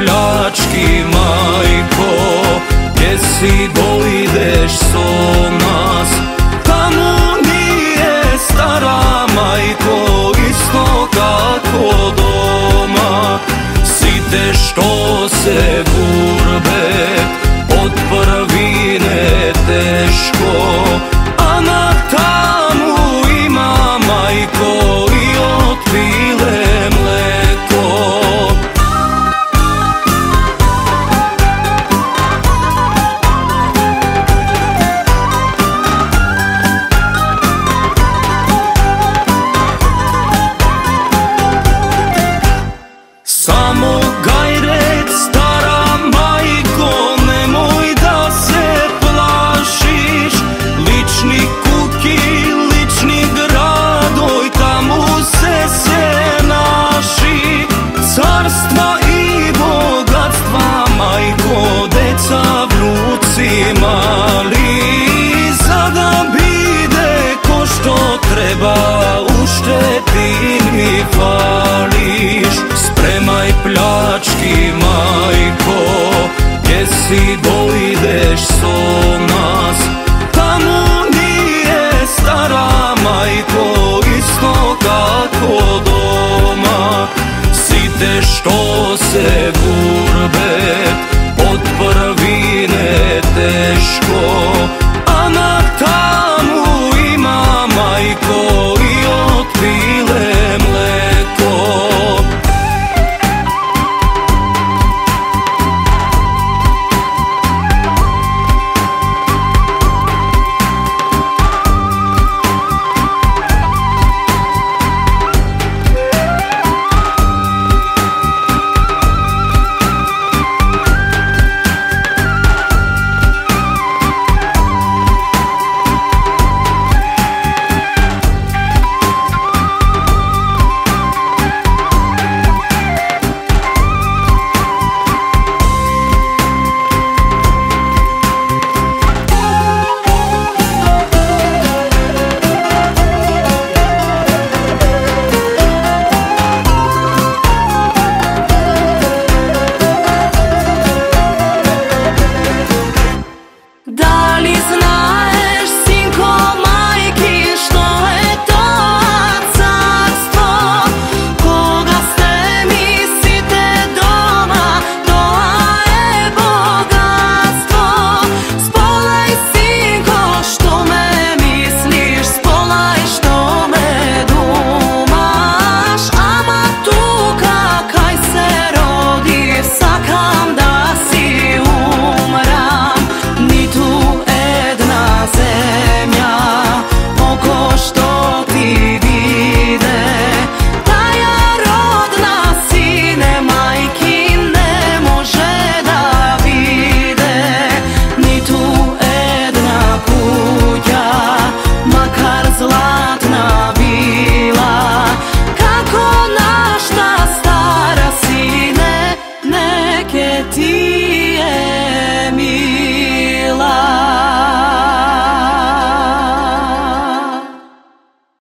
pljački, majko, gdje si dojdeš so nas? Tamo nije stara, majko, isto kako doma. Site što se gurbe od prvine teško, a na tamu ima, majko, i od pile mleko. Samo gajret, stara majko, nemoj da se plašiš. Lični kuki, lični gradoj, tamo se naši. Carstva i bogatstva, majko, deca vnuci mali. Sada bide ko što treba, u šteti mi fališ. Spremaj pljački, majko, gdje si dojdeš so nas? Tamo nije stara, majko, isto kako doma. Site što se gurbe